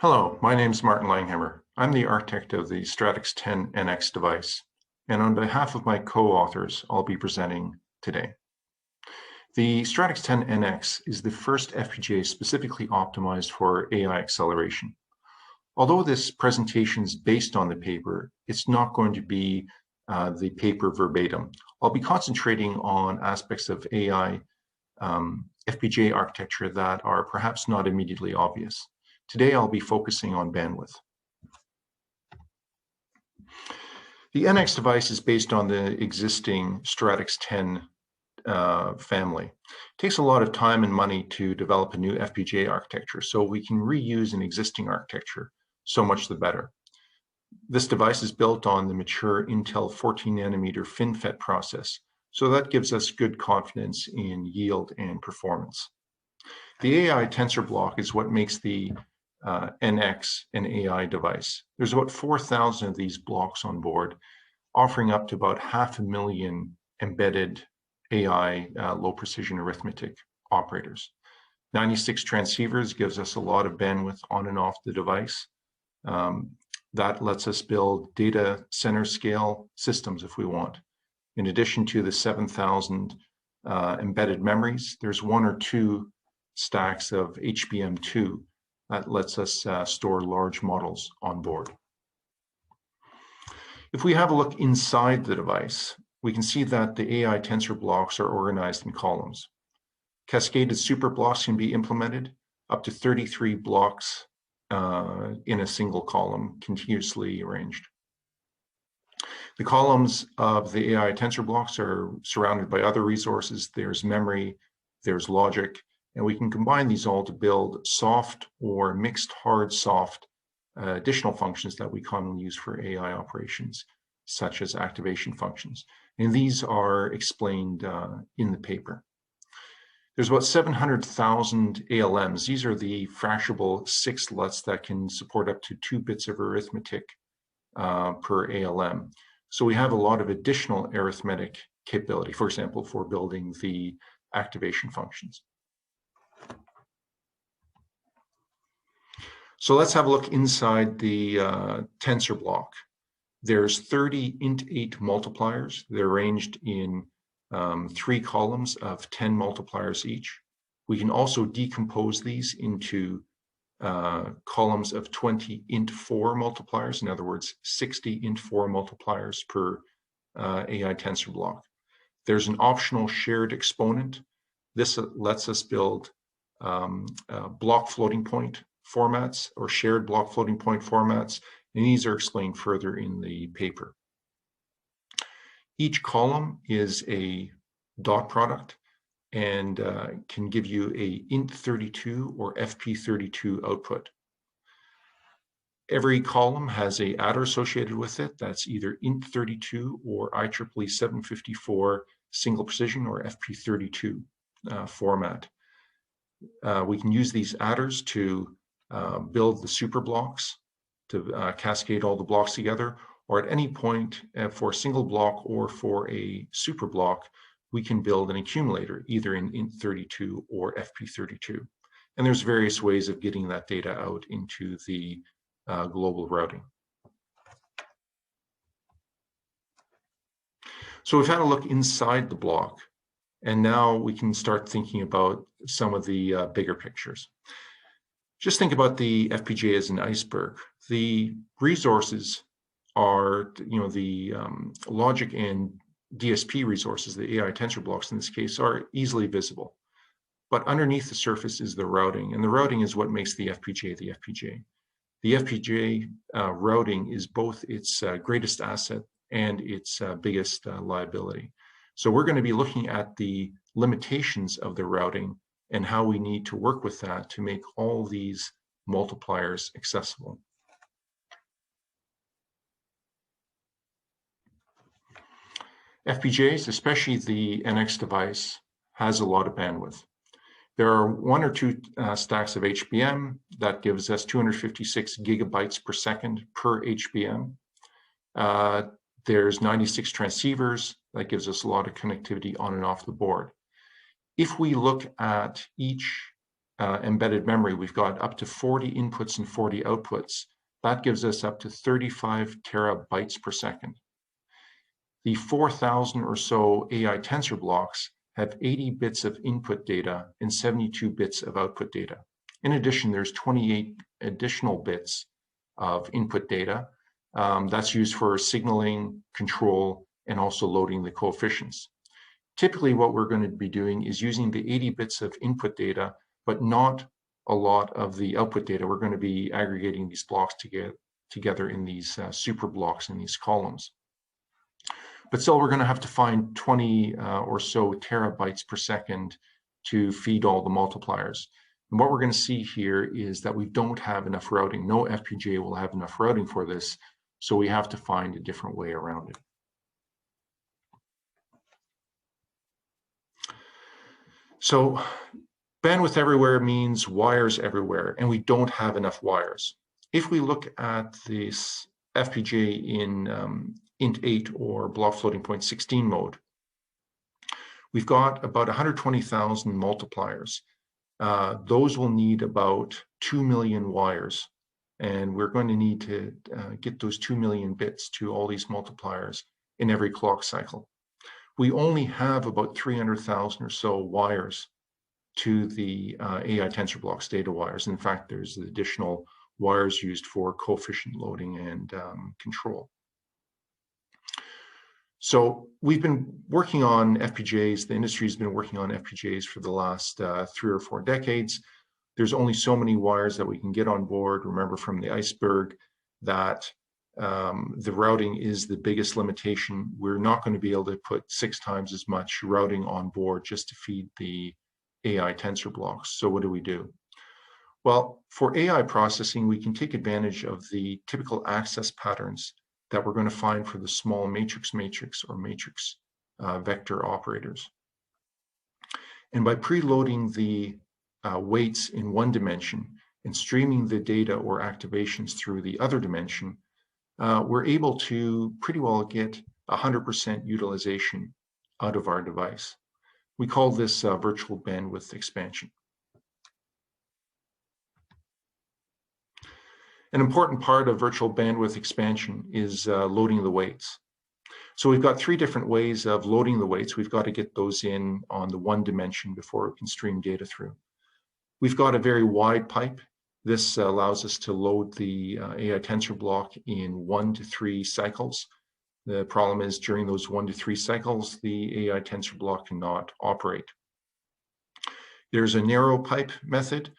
Hello, my name is Martin Langhammer. I'm the architect of the Stratix 10 NX device, and on behalf of my co-authors, I'll be presenting today. The Stratix 10 NX is the first FPGA specifically optimized for AI acceleration. Although this presentation is based on the paper, it's not going to be the paper verbatim. I'll be concentrating on aspects of AI FPGA architecture that are perhaps not immediately obvious. Today, I'll be focusing on bandwidth. The NX device is based on the existing Stratix 10 family. It takes a lot of time and money to develop a new FPGA architecture, so we can reuse an existing architecture, so much the better. This device is built on the mature Intel 14nm FinFET process, so that gives us good confidence in yield and performance. The AI Tensor Block is what makes the NX an AI device. There's about 4,000 of these blocks on board, offering up to about 500,000 embedded AI low precision arithmetic operators. 96 transceivers gives us a lot of bandwidth on and off the device. That lets us build data center scale systems if we want. In addition to the 7,000 embedded memories, there's 1 or 2 stacks of HBM2 that lets us store large models on board. If we have a look inside the device, we can see that the AI tensor blocks are organized in columns. Cascaded super blocks can be implemented, up to 33 blocks in a single column, continuously arranged. The columns of the AI tensor blocks are surrounded by other resources. There's memory, there's logic, and we can combine these all to build soft or mixed hard-soft additional functions that we commonly use for AI operations, such as activation functions. And these are explained in the paper. There's about 700,000 ALMs. These are the fractionable sixlets that can support up to 2 bits of arithmetic per ALM. So we have a lot of additional arithmetic capability, for example, for building the activation functions. So let's have a look inside the tensor block. There's 30 int8 multipliers. They're arranged in 3 columns of 10 multipliers each. We can also decompose these into columns of 20 int4 multipliers. In other words, 60 int4 multipliers per AI tensor block. There's an optional shared exponent. This lets us build block floating point formats or shared block floating point formats, and these are explained further in the paper. Each column is a dot product and can give you a int32 or FP32 output. Every column has an adder associated with it that's either int32 or IEEE 754 single precision or FP32 format. We can use these adders to build the super blocks, to cascade all the blocks together, or at any point for a single block or for a super block, we can build an accumulator, either in int32 or FP32. And there's various ways of getting that data out into the global routing. So we've had a look inside the block, and now we can start thinking about some of the bigger pictures. Just think about the FPGA as an iceberg. The resources are, the logic and DSP resources, the AI tensor blocks in this case, are easily visible. But underneath the surface is the routing, and the routing is what makes the FPGA the FPGA. The FPGA routing is both its greatest asset and its biggest liability. So we're going to be looking at the limitations of the routing and how we need to work with that to make all these multipliers accessible. FPGAs, especially the NX device, has a lot of bandwidth. There are 1 or 2 stacks of HBM that gives us 256 gigabytes per second per HBM. There's 96 transceivers that gives us a lot of connectivity on and off the board. If we look at each embedded memory, we've got up to 40 inputs and 40 outputs. That gives us up to 35 terabytes per second. The 4,000 or so AI tensor blocks have 80 bits of input data and 72 bits of output data. In addition, there's 28 additional bits of input data. That's used for signaling, control, and also loading the coefficients. Typically, what we're going to be doing is using the 80 bits of input data, but not a lot of the output data. We're going to be aggregating these blocks together in these super blocks in these columns. But still, we're going to have to find 20 or so terabytes per second to feed all the multipliers. And what we're going to see here is that we don't have enough routing. No FPGA will have enough routing for this, so we have to find a different way around it. So bandwidth everywhere means wires everywhere, and we don't have enough wires. If we look at this FPGA in int 8 or block floating point 16 mode, we've got about 120,000 multipliers. Those will need about 2 million wires, and we're going to need to get those 2 million bits to all these multipliers in every clock cycle. We only have about 300,000 or so wires to the AI tensor blocks data wires. In fact, there's additional wires used for coefficient loading and control. So we've been working on FPGAs. The industry's been working on FPGAs for the last 3 or 4 decades. There's only so many wires that we can get on board. Remember from the iceberg that the routing is the biggest limitation. We're not going to be able to put 6 times as much routing on board just to feed the AI tensor blocks. So what do? Well, for AI processing, we can take advantage of the typical access patterns that we're going to find for the small matrix or matrix vector operators. And by preloading the weights in one dimension and streaming the data or activations through the other dimension, we're able to pretty well get 100% utilization out of our device. We call this virtual bandwidth expansion. An important part of virtual bandwidth expansion is loading the weights. So we've got 3 different ways of loading the weights. We've got to get those in on the one dimension before we can stream data through. We've got a very wide pipe. This allows us to load the AI tensor block in 1 to 3 cycles. The problem is during those 1 to 3 cycles, the AI tensor block cannot operate. There's a narrow pipe method.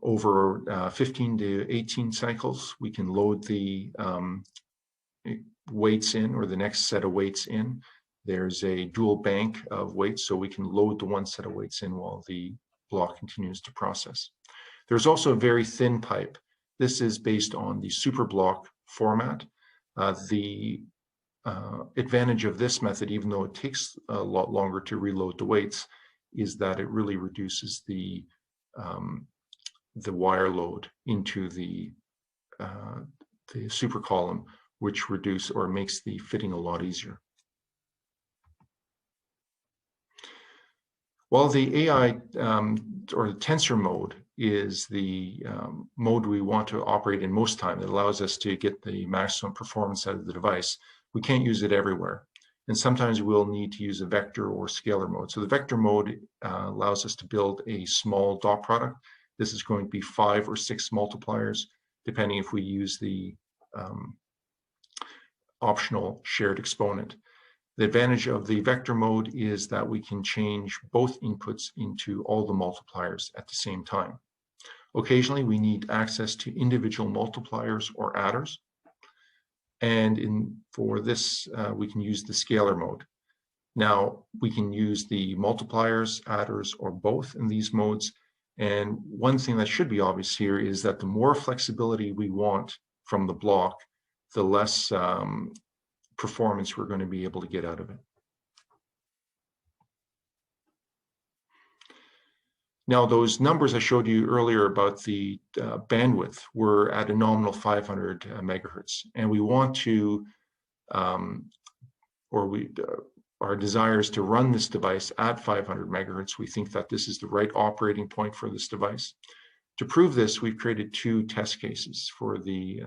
Over 15 to 18 cycles, we can load the weights in, or the next set of weights in. There's a dual bank of weights, so we can load the one set of weights in while the block continues to process. There's also a very thin pipe. This is based on the super block format. The advantage of this method, even though it takes a lot longer to reload the weights, is that it really reduces the wire load into the super column, which makes the fitting a lot easier. While the AI or the tensor mode is the mode we want to operate in most time, it allows us to get the maximum performance out of the device, we can't use it everywhere. And sometimes we'll need to use a vector or scalar mode. So the vector mode allows us to build a small dot product. This is going to be 5 or 6 multipliers, depending if we use the optional shared exponent. The advantage of the vector mode is that we can change both inputs into all the multipliers at the same time. Occasionally, we need access to individual multipliers or adders. And for this, we can use the scalar mode. Now, we can use the multipliers, adders, or both in these modes. And one thing that should be obvious here is that the more flexibility we want from the block, the less performance we're going to be able to get out of it. Now, those numbers I showed you earlier about the bandwidth were at a nominal 500 megahertz, and we want to, our desire is to run this device at 500 megahertz. We think that this is the right operating point for this device. To prove this, we've created two test cases for the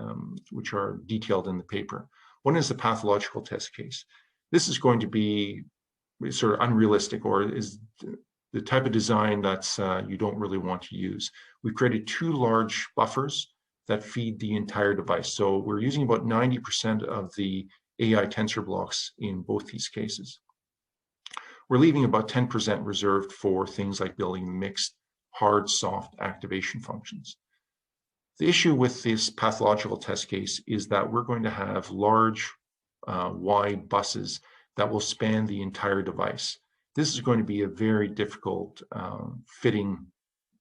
which are detailed in the paper. One is the pathological test case. This is going to be sort of unrealistic, or is the type of design that's you don't really want to use. We've created two large buffers that feed the entire device. So we're using about 90% of the AI tensor blocks in both these cases. We're leaving about 10% reserved for things like building mixed hard-soft activation functions. The issue with this pathological test case is that we're going to have large, wide buses that will span the entire device. This is going to be a very difficult fitting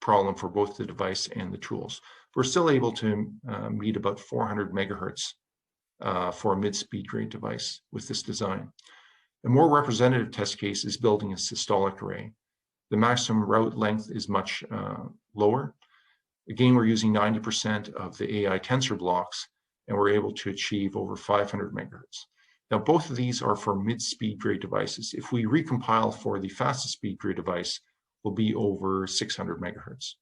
problem for both the device and the tools. We're still able to meet about 400 megahertz for a mid-speed grade device with this design. A more representative test case is building a systolic array. The maximum route length is much lower. Again, we're using 90% of the AI tensor blocks, and we're able to achieve over 500 megahertz. Now, both of these are for mid-speed grade devices. If we recompile for the fastest speed grade device, will be over 600 megahertz.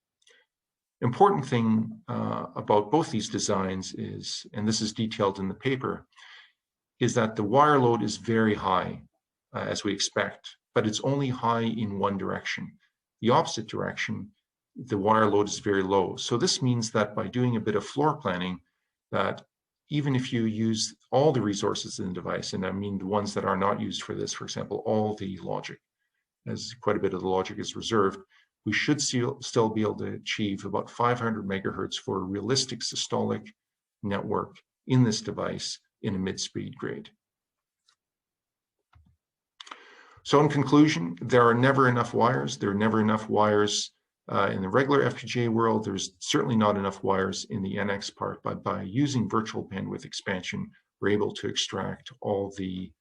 Important thing about both these designs is, and this is detailed in the paper, is that the wire load is very high, as we expect, but it's only high in one direction. The opposite direction, the wire load is very low. So this means that by doing a bit of floor planning, that even if you use all the resources in the device, and I mean the ones that are not used for this, for example, all the logic, as quite a bit of the logic is reserved, we should still be able to achieve about 500 megahertz for a realistic systolic network in this device in a mid-speed grade. So in conclusion, there are never enough wires. There are never enough wires in the regular FPGA world. There's certainly not enough wires in the NX part, but by using virtual bandwidth expansion, we're able to extract all the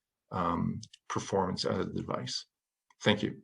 performance out of the device. Thank you.